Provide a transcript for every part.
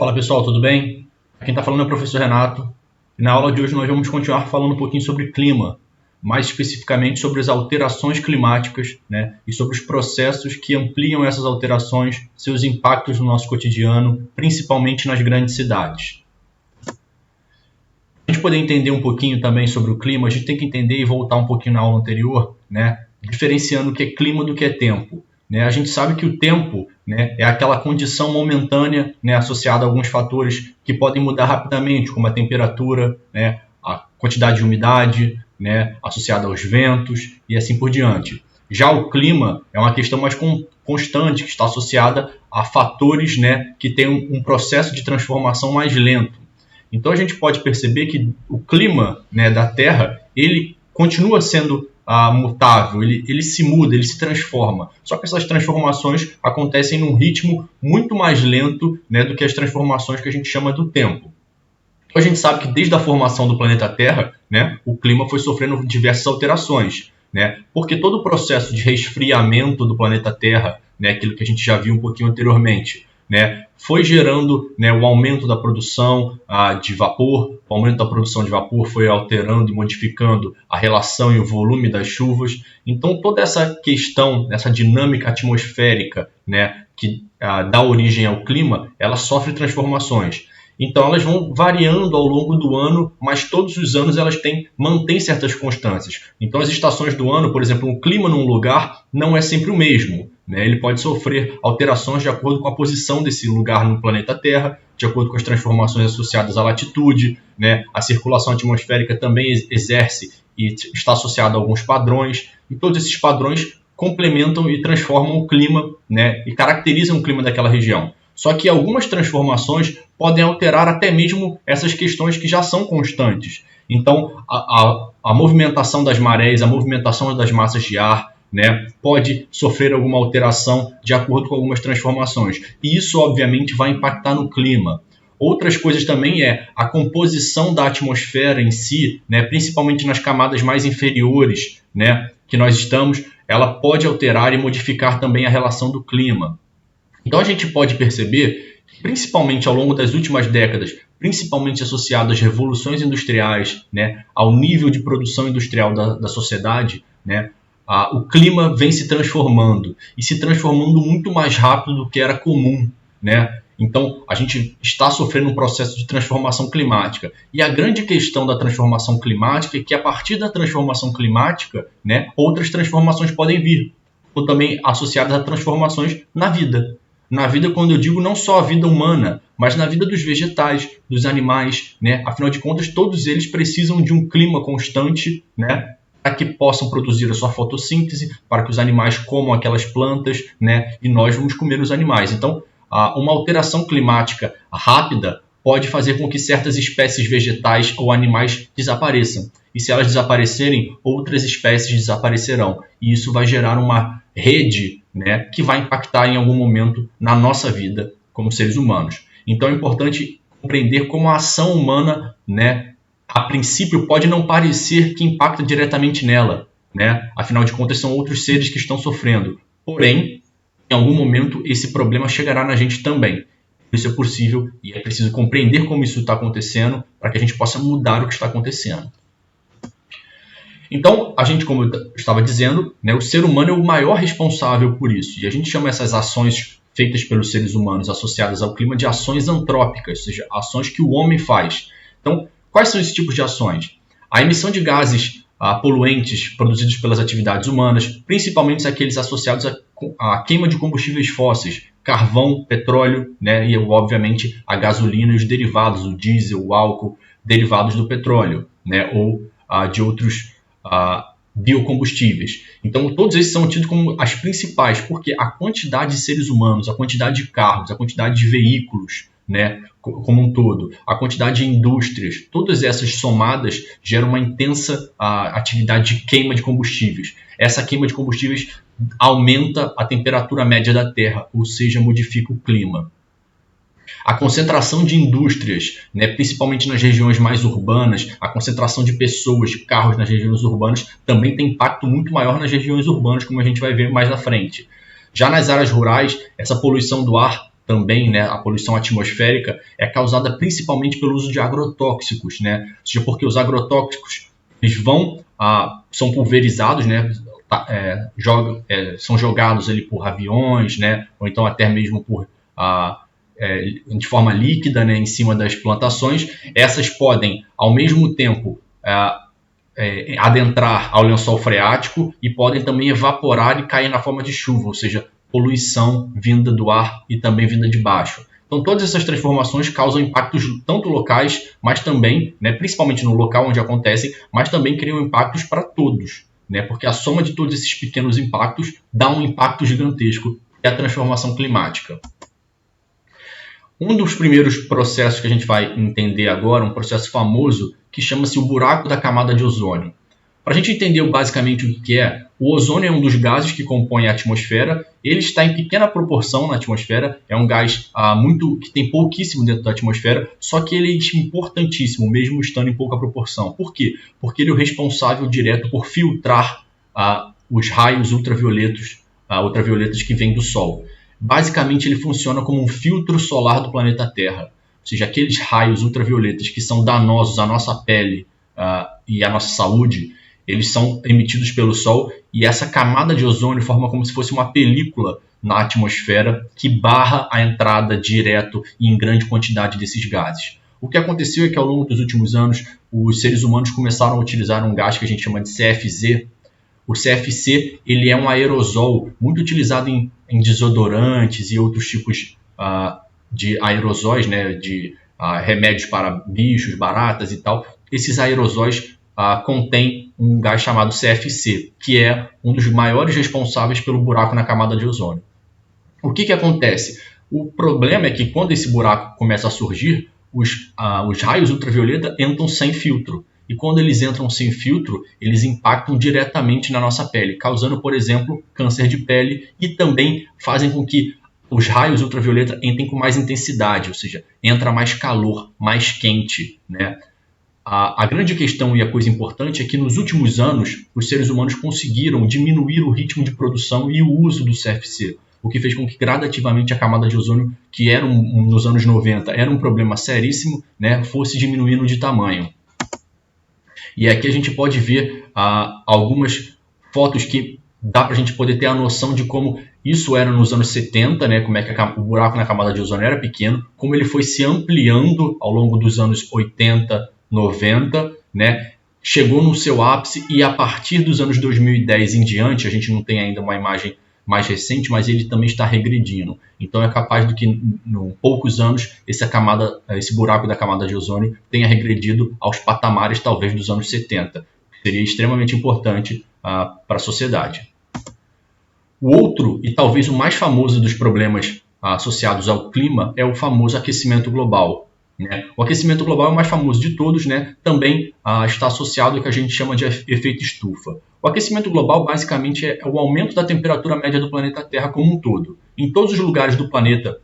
Fala pessoal, tudo bem? Quem está falando é o professor Renato. E na aula de hoje nós vamos continuar falando um pouquinho sobre clima, mais especificamente sobre as alterações climáticas, né, e sobre os processos que ampliam essas alterações, seus impactos no nosso cotidiano, principalmente nas grandes cidades. Para a gente poder entender um pouquinho também sobre o clima, a gente tem que entender e voltar um pouquinho na aula anterior, né, diferenciando o que é clima do que é tempo. A gente sabe que o tempo, né, é aquela condição momentânea, né, associada a alguns fatores que podem mudar rapidamente, como a temperatura, né, a quantidade de umidade, né, associada aos ventos e assim por diante. Já o clima é uma questão mais constante, que está associada a fatores, né, que têm um processo de transformação mais lento. Então a gente pode perceber que o clima, né, da Terra, ele continua sendo mutável, ele se muda, ele se transforma. Só que essas transformações acontecem num ritmo muito mais lento, né, do que as transformações que a gente chama do tempo. Então a gente sabe que desde a formação do planeta Terra, né, o clima foi sofrendo diversas alterações, né, porque todo o processo de resfriamento do planeta Terra, né, aquilo que a gente já viu um pouquinho anteriormente, né, foi gerando, né, o aumento da produção de vapor. O aumento da produção de vapor foi alterando e modificando a relação e o volume das chuvas. Então, toda essa questão, essa dinâmica atmosférica, né, que dá origem ao clima, ela sofre transformações. Então, elas vão variando ao longo do ano, mas todos os anos elas mantêm certas constâncias. Então, as estações do ano, por exemplo, o clima num lugar não é sempre o mesmo, né? Ele pode sofrer alterações de acordo com a posição desse lugar no planeta Terra, de acordo com as transformações associadas à latitude, né? A circulação atmosférica também exerce e está associada a alguns padrões, e todos esses padrões complementam e transformam o clima, né? E caracterizam o clima daquela região. Só que algumas transformações podem alterar até mesmo essas questões que já são constantes. Então, a movimentação das marés, a movimentação das massas de ar, né, pode sofrer alguma alteração de acordo com algumas transformações. E isso, obviamente, vai impactar no clima. Outras coisas também é a composição da atmosfera em si, né, principalmente nas camadas mais inferiores, né, que nós estamos, ela pode alterar e modificar também a relação do clima. Então a gente pode perceber, principalmente ao longo das últimas décadas, principalmente associado às revoluções industriais, né, ao nível de produção industrial da sociedade, né, o clima vem se transformando e se transformando muito mais rápido do que era comum, né? Então a gente está sofrendo um processo de transformação climática. E a grande questão da transformação climática é que a partir da transformação climática, né, outras transformações podem vir, ou também associadas a transformações na vida. Na vida, quando eu digo não só a vida humana, mas na vida dos vegetais, dos animais, né? Afinal de contas, todos eles precisam de um clima constante, né, para que possam produzir a sua fotossíntese, para que os animais comam aquelas plantas, né, e nós vamos comer os animais. Então, uma alteração climática rápida pode fazer com que certas espécies vegetais ou animais desapareçam. E se elas desaparecerem, outras espécies desaparecerão. E isso vai gerar uma rede, né, que vai impactar em algum momento na nossa vida como seres humanos. Então é importante compreender como a ação humana, né, a princípio pode não parecer que impacta diretamente nela, né? Afinal de contas são outros seres que estão sofrendo. Porém, em algum momento esse problema chegará na gente também. Isso é possível e é preciso compreender como isso está acontecendo para que a gente possa mudar o que está acontecendo. Então, a gente, como eu estava dizendo, né, o ser humano é o maior responsável por isso. E a gente chama essas ações feitas pelos seres humanos associadas ao clima de ações antrópicas, ou seja, ações que o homem faz. Então, quais são esses tipos de ações? A emissão de gases poluentes produzidos pelas atividades humanas, principalmente aqueles associados à queima de combustíveis fósseis, carvão, petróleo, né, e obviamente a gasolina e os derivados, o diesel, o álcool, derivados do petróleo, né, ou de outros biocombustíveis. Então, todos esses são tidos como as principais, porque a quantidade de seres humanos, a quantidade de carros, a quantidade de veículos, né, como um todo, a quantidade de indústrias, todas essas somadas geram uma intensa atividade de queima de combustíveis. Essa queima de combustíveis aumenta a temperatura média da Terra, ou seja, modifica o clima. A concentração de indústrias, né, principalmente nas regiões mais urbanas, a concentração de pessoas, de carros nas regiões urbanas, também tem impacto muito maior nas regiões urbanas, como a gente vai ver mais na frente. Já nas áreas rurais, essa poluição do ar também, né, a poluição atmosférica é causada principalmente pelo uso de agrotóxicos, né? Ou seja, porque os agrotóxicos eles são pulverizados, né? São jogados ali por aviões, né? Ou então até mesmo de forma líquida, né, em cima das plantações. Essas podem, ao mesmo tempo, adentrar ao lençol freático e podem também evaporar e cair na forma de chuva, ou seja, poluição vinda do ar e também vinda de baixo. Então, todas essas transformações causam impactos tanto locais, mas também, né, principalmente no local onde acontecem, mas também criam impactos para todos, né, porque a soma de todos esses pequenos impactos dá um impacto gigantesco, que é a transformação climática. Um dos primeiros processos que a gente vai entender agora, um processo famoso, que chama-se o buraco da camada de ozônio. Para a gente entender basicamente o que é, o ozônio é um dos gases que compõem a atmosfera. Ele está em pequena proporção na atmosfera, é um gás que tem pouquíssimo dentro da atmosfera, só que ele é importantíssimo, mesmo estando em pouca proporção. Por quê? Porque ele é o responsável direto por filtrar os raios ultravioletos que vêm do Sol. Basicamente, ele funciona como um filtro solar do planeta Terra. Ou seja, aqueles raios ultravioletas que são danosos à nossa pele e à nossa saúde, eles são emitidos pelo Sol e essa camada de ozônio forma como se fosse uma película na atmosfera que barra a entrada direto e em grande quantidade desses gases. O que aconteceu é que ao longo dos últimos anos, os seres humanos começaram a utilizar um gás que a gente chama de CFZ. O CFC ele é um aerosol muito utilizado em desodorantes e outros tipos de aerosóis, né, de remédios para bichos, baratas e tal. Esses aerosóis contêm um gás chamado CFC, que é um dos maiores responsáveis pelo buraco na camada de ozônio. O que acontece? O problema é que quando esse buraco começa a surgir, os raios ultravioleta entram sem filtro. E quando eles entram sem filtro, eles impactam diretamente na nossa pele, causando, por exemplo, câncer de pele e também fazem com que os raios ultravioleta entrem com mais intensidade, ou seja, entra mais calor, mais quente, né? A grande questão e a coisa importante é que nos últimos anos os seres humanos conseguiram diminuir o ritmo de produção e o uso do CFC, o que fez com que gradativamente a camada de ozônio, que era nos anos 90 era um problema seríssimo, né, fosse diminuindo de tamanho. E aqui a gente pode ver algumas fotos que dá para a gente poder ter a noção de como isso era nos anos 70, né, como é que o buraco na camada de ozônio era pequeno, como ele foi se ampliando ao longo dos anos 80, 90, né, chegou no seu ápice e a partir dos anos 2010 em diante, a gente não tem ainda uma imagem mais recente, mas ele também está regredindo. Então é capaz de que em poucos anos esse buraco da camada de ozônio tenha regredido aos patamares talvez dos anos 70. Seria extremamente importante para a sociedade. O outro, e talvez o mais famoso dos problemas associados ao clima, é o famoso aquecimento global. Né? O aquecimento global é o mais famoso de todos, né? Também está associado ao que a gente chama de efeito estufa. O aquecimento global basicamente é o aumento da temperatura média do planeta Terra como um todo. Em todos os lugares do planeta,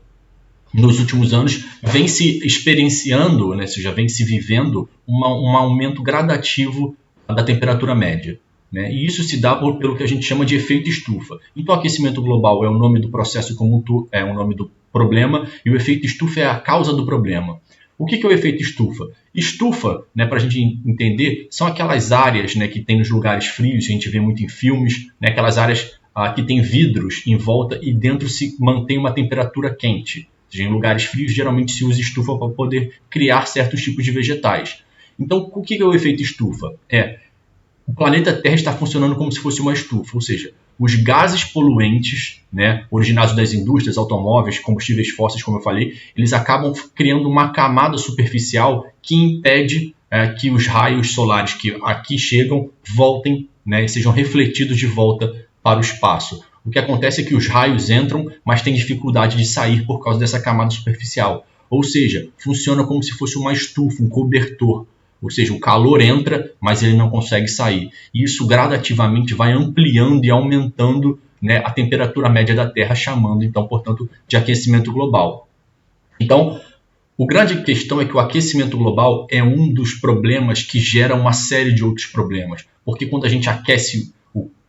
nos últimos anos, vem se experienciando, né? Ou seja, vem se vivendo um aumento gradativo da temperatura média. Né? E isso se dá pelo que a gente chama de efeito estufa. Então, o aquecimento global é o nome do processo como um todo, é o nome do problema, e o efeito estufa é a causa do problema. O que é o efeito estufa? Estufa, né, para a gente entender, são aquelas áreas, né, que tem nos lugares frios, a gente vê muito em filmes, né, aquelas áreas que tem vidros em volta e dentro se mantém uma temperatura quente. Ou seja, em lugares frios, geralmente se usa estufa para poder criar certos tipos de vegetais. Então, o que é o efeito estufa? O planeta Terra está funcionando como se fosse uma estufa, ou seja, os gases poluentes, né, originados das indústrias, automóveis, combustíveis fósseis, como eu falei, eles acabam criando uma camada superficial que impede que os raios solares que aqui chegam voltem, né, e sejam refletidos de volta para o espaço. O que acontece é que os raios entram, mas têm dificuldade de sair por causa dessa camada superficial. Ou seja, funciona como se fosse uma estufa, um cobertor. Ou seja, o calor entra, mas ele não consegue sair. E isso gradativamente vai ampliando e aumentando, né, a temperatura média da Terra, chamando, então, portanto, de aquecimento global. Então, a grande questão é que o aquecimento global é um dos problemas que gera uma série de outros problemas. Porque quando a gente aquece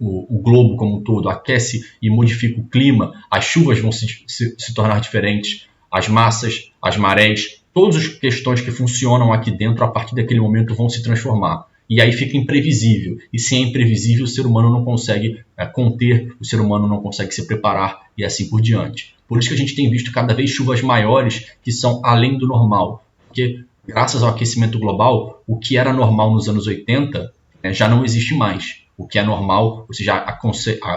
o globo como um todo, aquece e modifica o clima, as chuvas vão se tornar diferentes, as massas, as marés, todas as questões que funcionam aqui dentro, a partir daquele momento, vão se transformar. E aí fica imprevisível. E se é imprevisível, o ser humano não consegue conter, o ser humano não consegue se preparar e assim por diante. Por isso que a gente tem visto cada vez chuvas maiores que são além do normal. Porque, graças ao aquecimento global, o que era normal nos anos 80 já não existe mais. O que é normal, ou seja,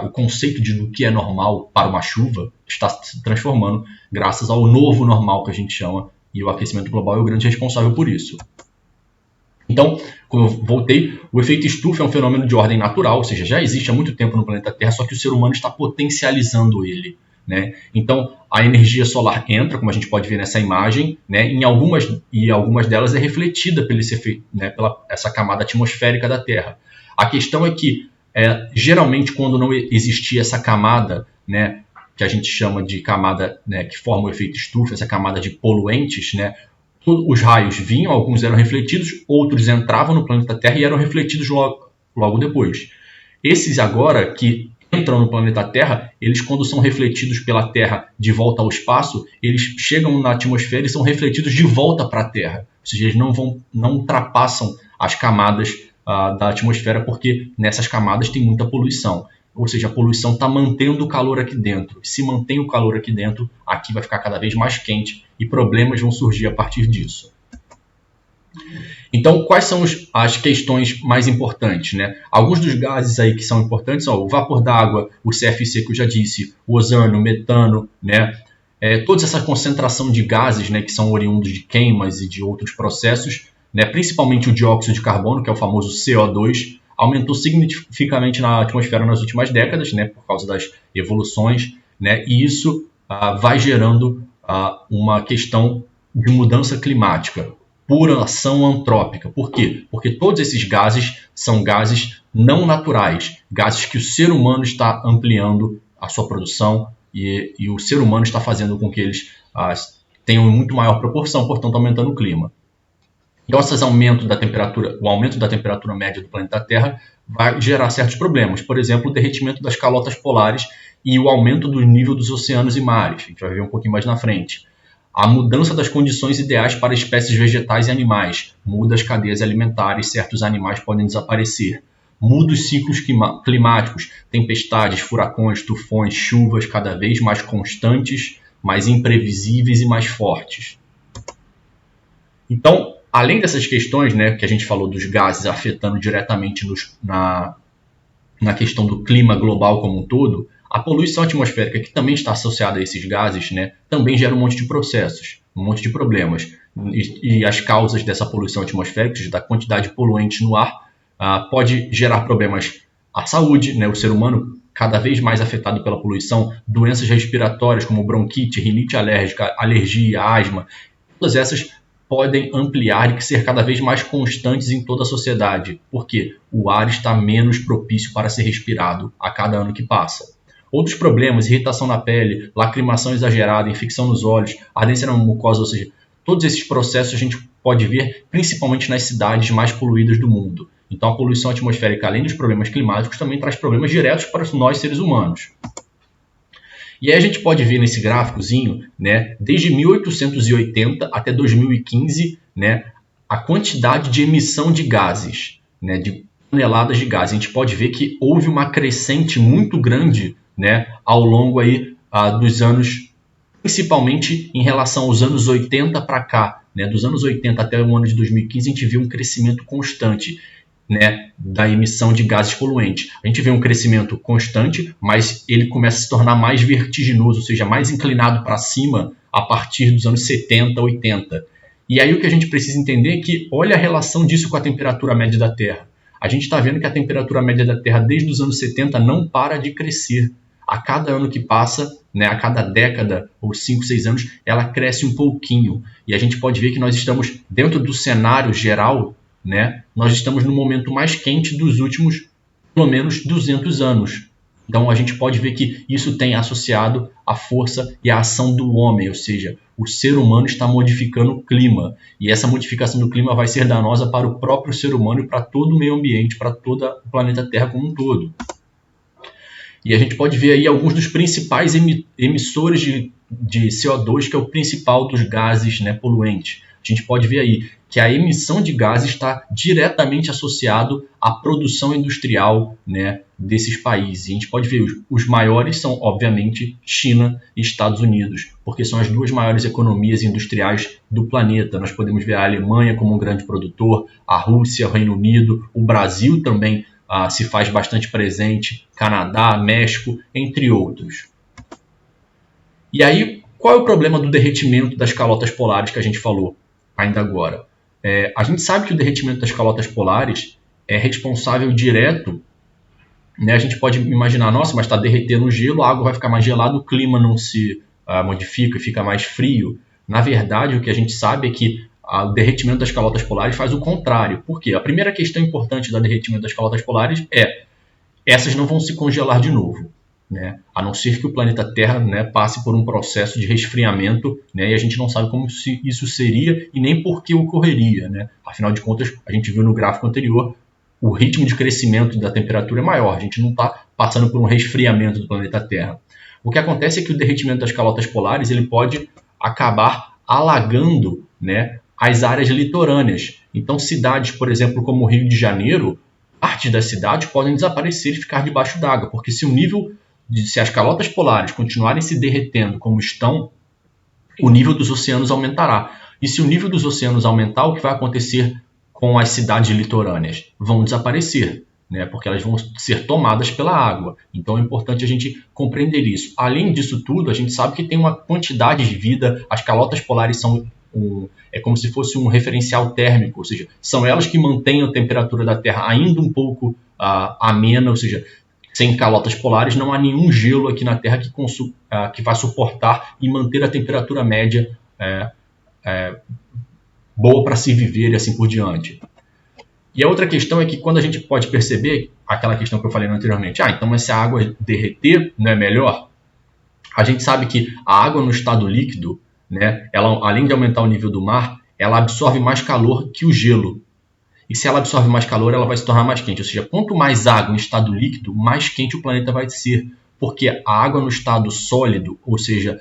o conceito do que é normal para uma chuva está se transformando graças ao novo normal que a gente chama, e o aquecimento global é o grande responsável por isso. Então, como eu voltei, o efeito estufa é um fenômeno de ordem natural, ou seja, já existe há muito tempo no planeta Terra, só que o ser humano está potencializando ele. Né? Então, a energia solar entra, como a gente pode ver nessa imagem, né? Algumas delas é refletida pelo esse efeito, né? Pela essa camada atmosférica da Terra. A questão é que, geralmente, quando não existia essa camada, né, que a gente chama de camada, né, que forma o efeito estufa, essa camada de poluentes, né, os raios vinham, alguns eram refletidos, outros entravam no planeta Terra e eram refletidos logo depois. Esses agora que entram no planeta Terra, eles, quando são refletidos pela Terra de volta ao espaço, eles chegam na atmosfera e são refletidos de volta para a Terra. Ou seja, eles não ultrapassam as camadas da atmosfera, porque nessas camadas tem muita poluição. Ou seja, a poluição está mantendo o calor aqui dentro. Se mantém o calor aqui dentro, aqui vai ficar cada vez mais quente e problemas vão surgir a partir disso. Então, quais são as questões mais importantes, né? Alguns dos gases aí que são importantes são o vapor d'água, o CFC que eu já disse, o ozônio, o metano, né? Toda essa concentração de gases, né, que são oriundos de queimas e de outros processos, né, principalmente o dióxido de carbono, que é o famoso CO2, aumentou significativamente na atmosfera nas últimas décadas, né, por causa das evoluções, né, e isso vai gerando uma questão de mudança climática por ação antrópica. Por quê? Porque todos esses gases são gases não naturais, gases que o ser humano está ampliando a sua produção e o ser humano está fazendo com que eles tenham muito maior proporção, portanto aumentando o clima. Então, o aumento da temperatura média do planeta Terra vai gerar certos problemas. Por exemplo, o derretimento das calotas polares e o aumento do nível dos oceanos e mares. A gente vai ver um pouquinho mais na frente. A mudança das condições ideais para espécies vegetais e animais. Muda as cadeias alimentares, certos animais podem desaparecer. Muda os ciclos climáticos, tempestades, furacões, tufões, chuvas cada vez mais constantes, mais imprevisíveis e mais fortes. Então, além dessas questões, né, que a gente falou dos gases afetando diretamente na questão do clima global como um todo, a poluição atmosférica, que também está associada a esses gases, né, também gera um monte de processos, um monte de problemas. E as causas dessa poluição atmosférica, ou seja, da quantidade de poluentes no ar, pode gerar problemas à saúde, né, o ser humano cada vez mais afetado pela poluição, doenças respiratórias como bronquite, rinite alérgica, alergia, asma, todas essas podem ampliar e ser cada vez mais constantes em toda a sociedade, porque o ar está menos propício para ser respirado a cada ano que passa. Outros problemas, irritação na pele, lacrimação exagerada, infecção nos olhos, ardência na mucosa, ou seja, todos esses processos a gente pode ver principalmente nas cidades mais poluídas do mundo. Então a poluição atmosférica, além dos problemas climáticos, também traz problemas diretos para nós seres humanos. E aí a gente pode ver nesse gráficozinho, né, desde 1880 até 2015, né, a quantidade de emissão de gases, né, de toneladas de gases. A gente pode ver que houve uma crescente muito grande, né, ao longo aí, dos anos, principalmente em relação aos anos 80 para cá. Né, dos anos 80 até o ano de 2015, a gente viu um crescimento constante, né, da emissão de gases poluentes. A gente vê um crescimento constante, mas ele começa a se tornar mais vertiginoso, ou seja, mais inclinado para cima a partir dos anos 70, 80. E aí o que a gente precisa entender é que olha a relação disso com a temperatura média da Terra. A gente está vendo que a temperatura média da Terra desde os anos 70 não para de crescer. A cada ano que passa, né, a cada década ou 5, 6 anos, ela cresce um pouquinho. E a gente pode ver que nós estamos dentro do cenário geral, né, nós estamos no momento mais quente dos últimos, pelo menos, 200 anos. Então, a gente pode ver que isso tem associado a força e a ação do homem, ou seja, o ser humano está modificando o clima. E essa modificação do clima vai ser danosa para o próprio ser humano e para todo o meio ambiente, para todo o planeta Terra como um todo. E a gente pode ver aí alguns dos principais emissores de CO2, que é o principal dos gases, né, poluentes. A gente pode ver aí que a emissão de gases está diretamente associado à produção industrial, né, desses países. E a gente pode ver os maiores são, obviamente, China e Estados Unidos, porque são as duas maiores economias industriais do planeta. Nós podemos ver a Alemanha como um grande produtor, a Rússia, o Reino Unido, o Brasil também se faz bastante presente, Canadá, México, entre outros. E aí, qual é o problema do derretimento das calotas polares que a gente falou ainda agora? A gente sabe que o derretimento das calotas polares é responsável direto, né? A gente pode imaginar, nossa, mas está derretendo o gelo, a água vai ficar mais gelada, o clima não se modifica e fica mais frio. Na verdade, o que a gente sabe é que o derretimento das calotas polares faz o contrário. Por quê? A primeira questão importante do derretimento das calotas polares é essas não vão se congelar de novo, né? A não ser que o planeta Terra, né, passe por um processo de resfriamento, né, e a gente não sabe como isso seria e nem por que ocorreria, né? Afinal de contas, a gente viu no gráfico anterior, o ritmo de crescimento da temperatura é maior, a gente não está passando por um resfriamento do planeta Terra. O que acontece é que o derretimento das calotas polares ele pode acabar alagando, né, as áreas litorâneas. Então, cidades, por exemplo, como o Rio de Janeiro, partes das cidades podem desaparecer e ficar debaixo d'água, porque se as calotas polares continuarem se derretendo como estão, o nível dos oceanos aumentará. E se o nível dos oceanos aumentar, o que vai acontecer com as cidades litorâneas? Vão desaparecer, né? Porque elas vão ser tomadas pela água. Então é importante a gente compreender isso. Além disso tudo, a gente sabe que tem uma quantidade de vida, as calotas polares são é como se fosse um referencial térmico, ou seja, são elas que mantêm a temperatura da Terra ainda um pouco amena, ou seja, sem calotas polares não há nenhum gelo aqui na Terra que vai suportar e manter a temperatura média boa para se viver e assim por diante. E a outra questão é que quando a gente pode perceber, aquela questão que eu falei anteriormente, então mas se a água derreter não é melhor? A gente sabe que a água no estado líquido, né, ela, além de aumentar o nível do mar, ela absorve mais calor que o gelo. E se ela absorve mais calor, ela vai se tornar mais quente. Ou seja, quanto mais água em estado líquido, mais quente o planeta vai ser. Porque a água no estado sólido, ou seja,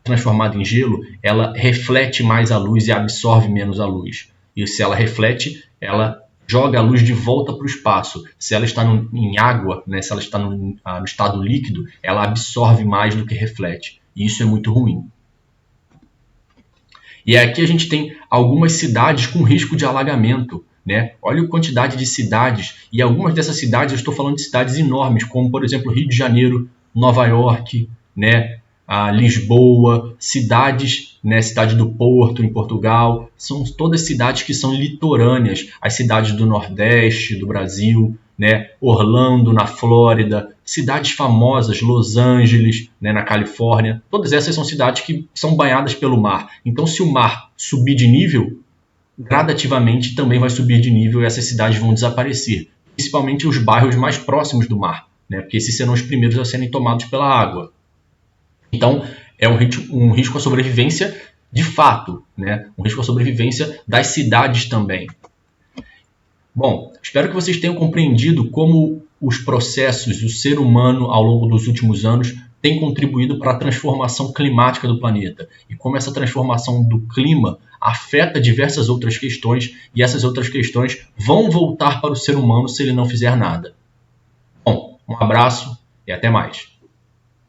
transformada em gelo, ela reflete mais a luz e absorve menos a luz. E se ela reflete, ela joga a luz de volta para o espaço. Se ela está em água, né, se ela está no estado líquido, ela absorve mais do que reflete. E isso é muito ruim. E aqui a gente tem algumas cidades com risco de alagamento, né? Olha a quantidade de cidades. E algumas dessas cidades, eu estou falando de cidades enormes, como, por exemplo, Rio de Janeiro, Nova York, né? Lisboa, cidades, né? Cidade do Porto, em Portugal. São todas cidades que são litorâneas. As cidades do Nordeste, do Brasil, né? Orlando, na Flórida, cidades famosas, Los Angeles, né, na Califórnia, todas essas são cidades que são banhadas pelo mar. Então, se o mar subir de nível, gradativamente também vai subir de nível e essas cidades vão desaparecer, principalmente os bairros mais próximos do mar, né, porque esses serão os primeiros a serem tomados pela água. Então, é um risco à sobrevivência de fato, né, um risco à sobrevivência das cidades também. Bom, espero que vocês tenham compreendido como os processos do ser humano ao longo dos últimos anos têm contribuído para a transformação climática do planeta e como essa transformação do clima afeta diversas outras questões e essas outras questões vão voltar para o ser humano se ele não fizer nada. Bom, um abraço e até mais.